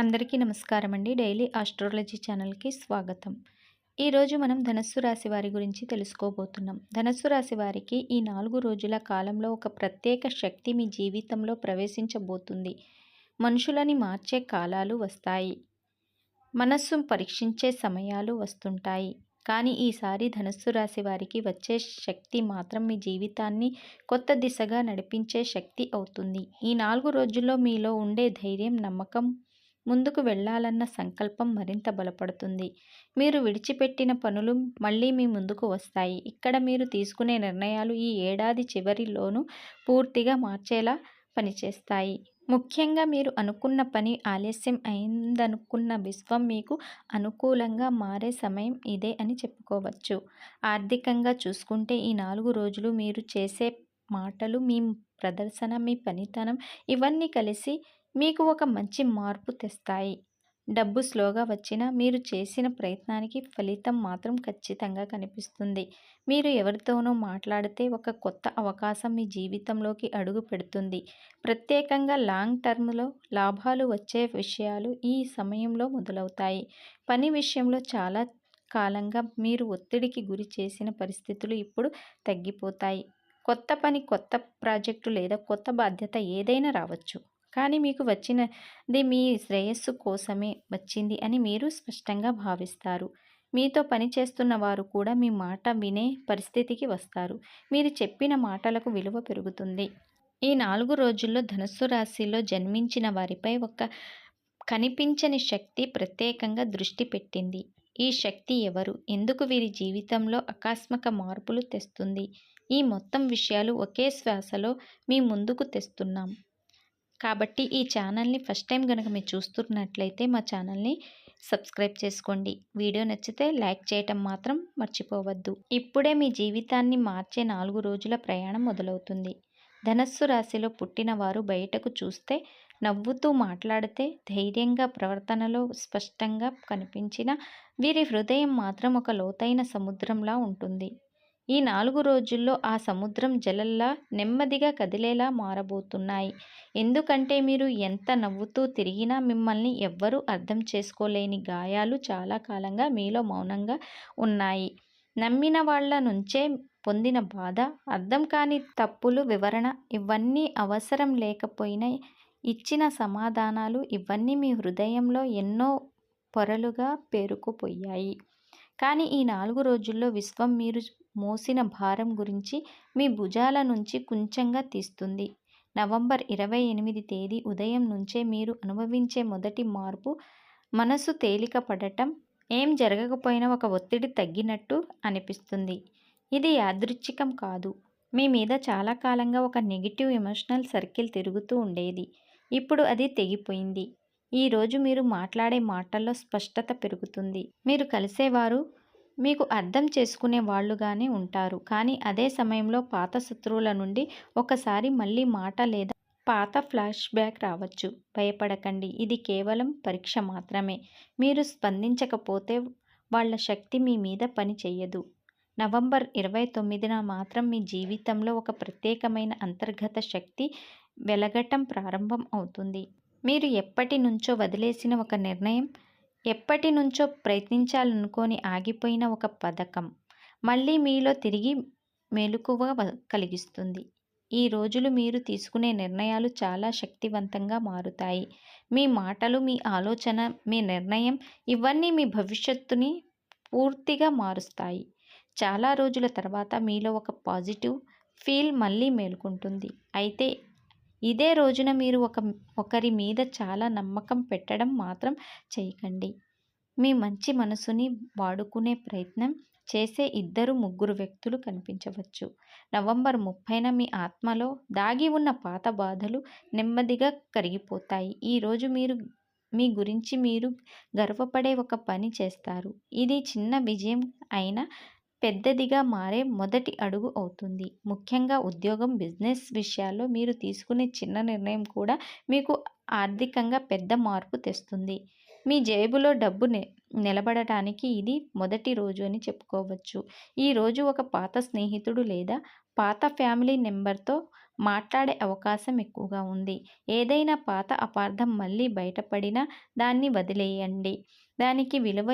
అందరికీ నమస్కారం అండి. డైలీ ఆస్ట్రాలజీ ఛానల్‌కి స్వాగతం. ఈరోజు మనం ధనస్సు రాశి వారి గురించి తెలుసుకోబోతున్నాం. ధనస్సు రాశి వారికి ఈ 4 రోజుల కాలంలో ఒక ప్రత్యేక శక్తి మీ జీవితంలో ప్రవేశించబోతుంది. మనుషులని మార్చే కాలాలు వస్తాయి. మనస్సును పరీక్షించే సమయాలు వస్తుంటాయి. కానీ ఈసారి ధనస్సు రాశి వారికి వచ్చే శక్తి మాత్రం మీ జీవితాన్ని కొత్త దిశగా నడిపించే శక్తి అవుతుంది. ఈ 4 రోజుల్లో మీలో ఉండే ధైర్యం, నమ్మకం, ముందుకు వెళ్ళాలన్న సంకల్పం మరింత బలపడుతుంది. మీరు విడిచిపెట్టిన పనులు మళ్ళీ మీ ముందుకు వస్తాయి. ఇక్కడ మీరు తీసుకునే నిర్ణయాలు ఈ ఏడాది చివరిలోనూ పూర్తిగా మార్చేలా పనిచేస్తాయి. ముఖ్యంగా మీరు అనుకున్న పని ఆలస్యం అయిందనుకున్న విశ్వం మీకు అనుకూలంగా మారే సమయం ఇదే అని చెప్పుకోవచ్చు. ఆర్థికంగా చూసుకుంటే ఈ 4 రోజులు మీరు చేసే మాటలు, మీ ప్రదర్శన, మీ పనితనం ఇవన్నీ కలిసి మీకు ఒక మంచి మార్పు తెస్తాయి. డబ్బు స్లోగా వచ్చినా మీరు చేసిన ప్రయత్నానికి ఫలితం మాత్రం ఖచ్చితంగా కనిపిస్తుంది. మీరు ఎవరితోనో మాట్లాడితే ఒక కొత్త అవకాశం మీ జీవితంలోకి అడుగు పెడుతుంది. ప్రత్యేకంగా లాంగ్ టర్మ్‌లో లాభాలు వచ్చే విషయాలు ఈ సమయంలో మొదలవుతాయి. పని విషయంలో చాలా కాలంగా మీరు ఒత్తిడికి గురి చేసిన పరిస్థితులు ఇప్పుడు తగ్గిపోతాయి. కొత్త పని, కొత్త ప్రాజెక్టు లేదా కొత్త బాధ్యత ఏదైనా రావచ్చు. కానీ మీకు వచ్చినది మీ శ్రేయస్సు కోసమే వచ్చింది అని మీరు స్పష్టంగా భావిస్తారు. మీతో పనిచేస్తున్న వారు కూడా మీ మాట వినే పరిస్థితికి వస్తారు. మీరు చెప్పిన మాటలకు విలువ పెరుగుతుంది. ఈ 4 రోజుల్లో ధనుస్సు రాశిలో జన్మించిన వారిపై ఒక కనిపించని శక్తి ప్రత్యేకంగా దృష్టి పెట్టింది. ఈ శక్తి ఎవరు? ఎందుకు వీరి జీవితంలో ఆకస్మిక మార్పులు తెస్తుంది? ఈ మొత్తం విషయాలు ఒకే శ్వాసలో మీ ముందుకు తెస్తున్నాం. కాబట్టి ఈ ఛానల్ని ఫస్ట్ టైం కనుక మీరు చూస్తున్నట్లయితే మా ఛానల్ని సబ్స్క్రైబ్ చేసుకోండి. వీడియో నచ్చితే లైక్ చేయటం మాత్రం మర్చిపోవద్దు. ఇప్పుడే మీ జీవితాన్ని మార్చే 4 రోజుల ప్రయాణం మొదలవుతుంది. ధనస్సు రాశిలో పుట్టిన వారు బయటకు చూస్తే నవ్వుతూ మాట్లాడితే ధైర్యంగా ప్రవర్తనలో స్పష్టంగా కనిపించిన వీరి హృదయం మాత్రం ఒక లోతైన సముద్రంలా ఉంటుంది. ఈ 4 రోజుల్లో ఆ సముద్రం జలల్లా నెమ్మదిగా కదిలేలా మారబోతున్నాయి. ఎందుకంటే మీరు ఎంత నవ్వుతూ తిరిగినా మిమ్మల్ని ఎవ్వరూ అర్థం చేసుకోలేని గాయాలు చాలా కాలంగా మీలో మౌనంగా ఉన్నాయి. నమ్మిన వాళ్ళ నుంచే పొందిన బాధ, అర్థం కాని తప్పులు వివరణ ఇవన్నీ అవసరం లేకపోయినా ఇచ్చిన సమాధానాలు ఇవన్నీ మీ హృదయంలో ఎన్నో పొరలుగా పేరుకుపోయాయి. కానీ ఈ 4 రోజుల్లో విశ్వం మీరు మోసిన భారం గురించి మీ భుజాల నుంచి కొంచెంగా తీస్తుంది. నవంబర్ 28 తేదీ ఉదయం నుంచే మీరు అనుభవించే మొదటి మార్పు మనసు తేలిక పడటం, ఏం జరగకపోయినా ఒక ఒత్తిడి తగ్గినట్టు అనిపిస్తుంది. ఇది యాదృచ్ఛికం కాదు. మీ మీద చాలా కాలంగా ఒక నెగిటివ్ ఎమోషనల్ సర్కిల్ తిరుగుతూ ఉండేది. ఇప్పుడు అది తెగిపోయింది. ఈరోజు మీరు మాట్లాడే మాటల్లో స్పష్టత పెరుగుతుంది. మీరు కలిసేవారు మీకు అర్థం చేసుకునే వాళ్ళుగానే ఉంటారు. కానీ అదే సమయంలో పాత శత్రువుల నుండి ఒకసారి మళ్ళీ మాట లేదా పాత ఫ్లాష్ బ్యాక్ రావచ్చు. భయపడకండి. ఇది కేవలం పరీక్ష మాత్రమే. మీరు స్పందించకపోతే వాళ్ళ శక్తి మీ మీద పని చెయ్యదు. నవంబర్ 29న మాత్రం మీ జీవితంలో ఒక ప్రత్యేకమైన అంతర్గత శక్తి వెలగటం ప్రారంభం అవుతుంది. మీరు ఎప్పటి నుంచో వదిలేసిన ఒక నిర్ణయం, ఎప్పటి నుంచో ప్రయత్నించాలనుకొని ఆగిపోయిన ఒక పథకం మళ్ళీ మీలో తిరిగి మెలకువ కలిగిస్తుంది. ఈ రోజులు మీరు తీసుకునే నిర్ణయాలు చాలా శక్తివంతంగా మారుతాయి. మీ మాటలు, మీ ఆలోచన, మీ నిర్ణయం ఇవన్నీ మీ భవిష్యత్తుని పూర్తిగా మారుస్తాయి. చాలా రోజుల తర్వాత మీలో ఒక పాజిటివ్ ఫీల్ మళ్ళీ మేలుకుంటుంది. అయితే ఇదే రోజున మీరు ఒకరి మీద చాలా నమ్మకం పెట్టడం మాత్రం చేయకండి. మీ మంచి మనసుని వాడుకునే ప్రయత్నం చేసే 2-3 వ్యక్తులు కనిపించవచ్చు. నవంబర్ 30న మీ ఆత్మలో దాగి ఉన్న పాత బాధలు నెమ్మదిగా కరిగిపోతాయి. ఈరోజు మీరు మీ గురించి మీరు గర్వపడే ఒక పని చేస్తారు. ఇది చిన్న విజయం అయినా పెద్దదిగా మారే మొదటి అడుగు అవుతుంది. ముఖ్యంగా ఉద్యోగం, బిజినెస్ విషయాల్లో మీరు తీసుకునే చిన్న నిర్ణయం కూడా మీకు ఆర్థికంగా పెద్ద మార్పు తెస్తుంది. మీ జేబులో డబ్బు నిలబడటానికి ఇది మొదటి రోజు అని చెప్పుకోవచ్చు. ఈ రోజు ఒక పాత స్నేహితుడు లేదా పాత ఫ్యామిలీ మెంబర్తో మాట్లాడే అవకాశం ఎక్కువగా ఉంది. ఏదైనా పాత అపార్థం మళ్ళీ బయటపడినా దాన్ని వదిలేయండి. దానికి విలువ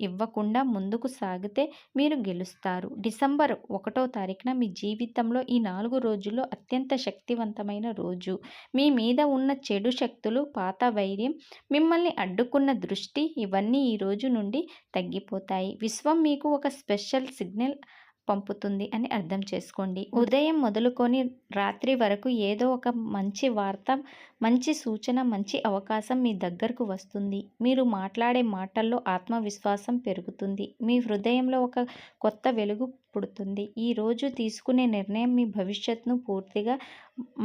ఇవ్వకుండా ముందుకు సాగితే మీరు గెలుస్తారు. డిసెంబర్ 1వ తారీఖున మీ జీవితంలో ఈ 4 రోజుల్లో అత్యంత శక్తివంతమైన రోజు. మీ మీద ఉన్న చెడు శక్తులు, పాత వైర్యం, మిమ్మల్ని అడ్డుకున్న దృష్టి ఇవన్నీ ఈ రోజు నుండి తగ్గిపోతాయి. విశ్వం మీకు ఒక స్పెషల్ సిగ్నల్ పంపుతుంది అని అర్థం చేసుకోండి. ఉదయం మొదలుకొని రాత్రి వరకు ఏదో ఒక మంచి వార్త, మంచి సూచన, మంచి అవకాశం మీ దగ్గరకు వస్తుంది. మీరు మాట్లాడే మాటల్లో ఆత్మవిశ్వాసం పెరుగుతుంది. మీ హృదయంలో ఒక కొత్త వెలుగు పుడుతుంది. ఈరోజు తీసుకునే నిర్ణయం మీ భవిష్యత్తును పూర్తిగా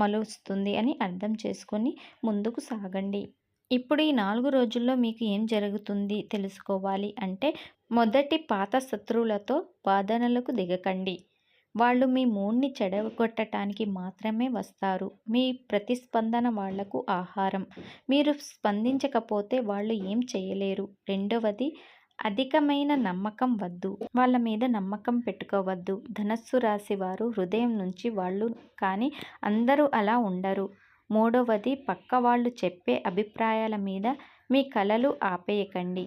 మలుస్తుంది అని అర్థం చేసుకొని ముందుకు సాగండి. ఇప్పుడు ఈ 4 రోజుల్లో మీకు ఏం జరుగుతుంది తెలుసుకోవాలి అంటే, మొదటి పాత శత్రువులతో వాదనలకు దిగకండి. వాళ్ళు మీ మూడ్‌ని చెడగొట్టడానికి మాత్రమే వస్తారు. మీ ప్రతిస్పందన వాళ్లకు ఆహారం. మీరు స్పందించకపోతే వాళ్ళు ఏం చేయలేరు. రెండవది, అధికమైన నమ్మకం వద్దు. వాళ్ళ మీద నమ్మకం పెట్టుకోవద్దు. ధనస్సు రాశి వారు హృదయం నుంచి వాళ్ళు, కానీ అందరూ అలా ఉండరు. మూడవది, పక్కవాళ్ళు చెప్పే అభిప్రాయాల మీద మీ కలలు ఆపేయకండి.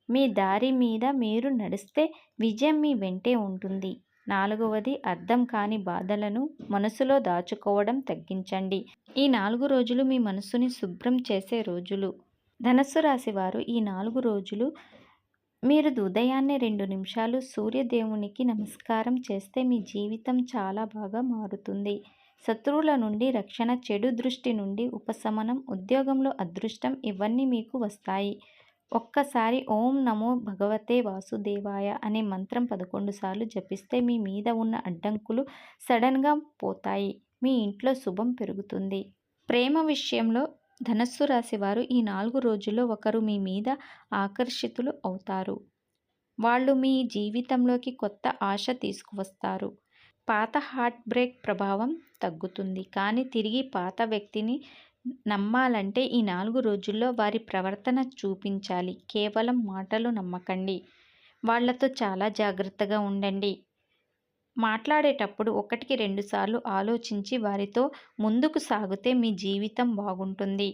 మీ దారి మీద మీరు నడిస్తే విజయం మీ వెంటే ఉంటుంది. నాలుగవది, అర్థం కాని బాధలను మనసులో దాచుకోవడం తగ్గించండి. ఈ 4 రోజులు మీ మనసుని శుభ్రం చేసే రోజులు. ధనస్సు రాశి వారు ఈ 4 రోజులు మీరు ఉదయాన్నే 2 నిమిషాలు సూర్యదేవునికి నమస్కారం చేస్తే మీ జీవితం చాలా బాగా మారుతుంది. శత్రువుల నుండి రక్షణ, చెడు దృష్టి నుండి ఉపశమనం, ఉద్యోగంలో అదృష్టం ఇవన్నీ మీకు వస్తాయి. ఒక్కసారి ఓం నమో భగవతే వాసుదేవాయ అనే మంత్రం 11 సార్లు జపిస్తే మీ మీద ఉన్న అడ్డంకులు సడన్గా పోతాయి. మీ ఇంట్లో శుభం పెరుగుతుంది. ప్రేమ విషయంలో ధనస్సు రాశి వారు ఈ 4 రోజుల్లో ఒకరు మీ మీద ఆకర్షితులు అవుతారు. వాళ్ళు మీ జీవితంలోకి కొత్త ఆశ తీసుకువస్తారు. పాత హార్ట్ బ్రేక్ ప్రభావం తగ్గుతుంది. కానీ తిరిగి పాత వ్యక్తిని నమ్మాలంటే ఈ 4 రోజుల్లో వారి ప్రవర్తన చూపించాలి. కేవలం మాటలు నమ్మకండి. వాళ్లతో చాలా జాగ్రత్తగా ఉండండి. మాట్లాడేటప్పుడు 1కి 2 సార్లు ఆలోచించి వారితో ముందుకు సాగితే మీ జీవితం బాగుంటుంది.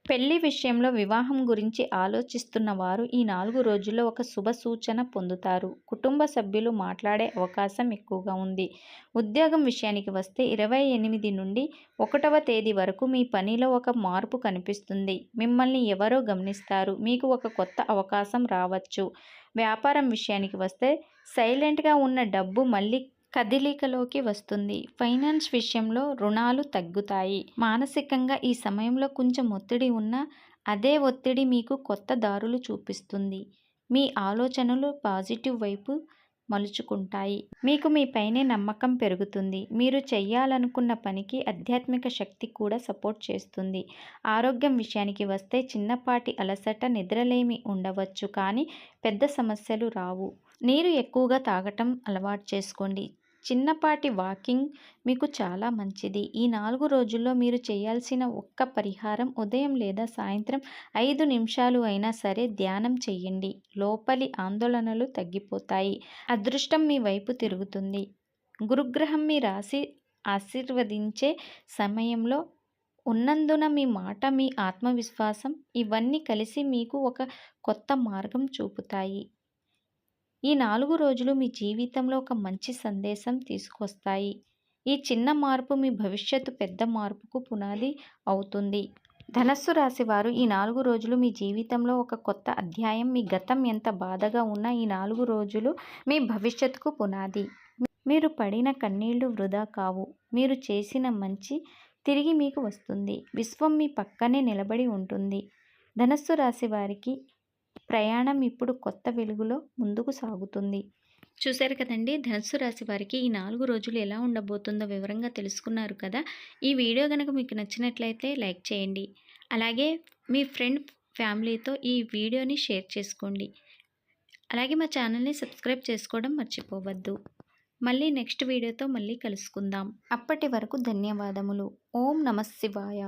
పెళ్లి విషయంలో వివాహం గురించి ఆలోచిస్తున్న వారు ఈ 4 రోజుల్లో ఒక శుభ సూచన పొందుతారు. కుటుంబ సభ్యులు మాట్లాడే అవకాశం ఎక్కువగా ఉంది. ఉద్యోగం విషయానికి వస్తే 28 నుండి 1వ తేదీ వరకు మీ పనిలో ఒక మార్పు కనిపిస్తుంది. మిమ్మల్ని ఎవరో గమనిస్తారు. మీకు ఒక కొత్త అవకాశం రావచ్చు. వ్యాపారం విషయానికి వస్తే సైలెంట్గా ఉన్న డబ్బు మళ్ళీ కదలికలోకి వస్తుంది. ఫైనాన్స్ విషయంలో రుణాలు తగ్గుతాయి. మానసికంగా ఈ సమయంలో కొంచెం ఒత్తిడి ఉన్నా అదే ఒత్తిడి మీకు కొత్త దారులు చూపిస్తుంది. మీ ఆలోచనలు పాజిటివ్ వైపు మలుచుకుంటాయి. మీకు మీపైనే నమ్మకం పెరుగుతుంది. మీరు చేయాలనుకున్న పనికి ఆధ్యాత్మిక శక్తి కూడా సపోర్ట్ చేస్తుంది. ఆరోగ్యం విషయానికి వస్తే చిన్నపాటి అలసట, నిద్రలేమి ఉండవచ్చు, కానీ పెద్ద సమస్యలు రావు. నీరు ఎక్కువగా తాగటం అలవాటు చేసుకోండి. చిన్నపాటి వాకింగ్ మీకు చాలా మంచిది. ఈ 4 రోజుల్లో మీరు చేయాల్సిన ఒక్క పరిహారం, ఉదయం లేదా సాయంత్రం 5 నిమిషాలు అయినా సరే ధ్యానం చెయ్యండి. లోపలి ఆందోళనలు తగ్గిపోతాయి. అదృష్టం మీ వైపు తిరుగుతుంది. గురుగ్రహం మీ రాశి ఆశీర్వదించే సమయంలో ఉన్నందున మీ మాట, మీ ఆత్మవిశ్వాసం ఇవన్నీ కలిసి మీకు ఒక కొత్త మార్గం చూపుతాయి. ఈ 4 రోజులు మీ జీవితంలో ఒక మంచి సందేశం తీసుకొస్తాయి. ఈ చిన్న మార్పు మీ భవిష్యత్తు పెద్ద మార్పుకు పునాది అవుతుంది. ధనస్సు రాశి వారు ఈ 4 రోజులు మీ జీవితంలో ఒక కొత్త అధ్యాయం. మీ గతం ఎంత బాధగా ఉన్నా ఈ 4 రోజులు మీ భవిష్యత్తుకు పునాది. మీరు పడిన కన్నీళ్లు వృధా కావు. మీరు చేసిన మంచి తిరిగి మీకు వస్తుంది. విశ్వం మీ పక్కనే నిలబడి ఉంటుంది. ధనస్సు రాశి వారికి ప్రయాణం ఇప్పుడు కొత్త వెలుగులో ముందుకు సాగుతుంది. చూశారు కదండి, ధనుస్సు రాశి వారికి ఈ 4 రోజులు ఎలా ఉండబోతుందో వివరంగా తెలుసుకున్నారు కదా. ఈ వీడియో కనుక మీకు నచ్చినట్లయితే లైక్ చేయండి. అలాగే మీ ఫ్యామిలీతో ఈ వీడియోని షేర్ చేసుకోండి. అలాగే మా ఛానల్ని సబ్స్క్రైబ్ చేసుకోవడం మర్చిపోవద్దు. మళ్ళీ నెక్స్ట్ వీడియోతో మళ్ళీ కలుసుకుందాం. అప్పటి వరకు ధన్యవాదములు. ఓం నమః శివాయ.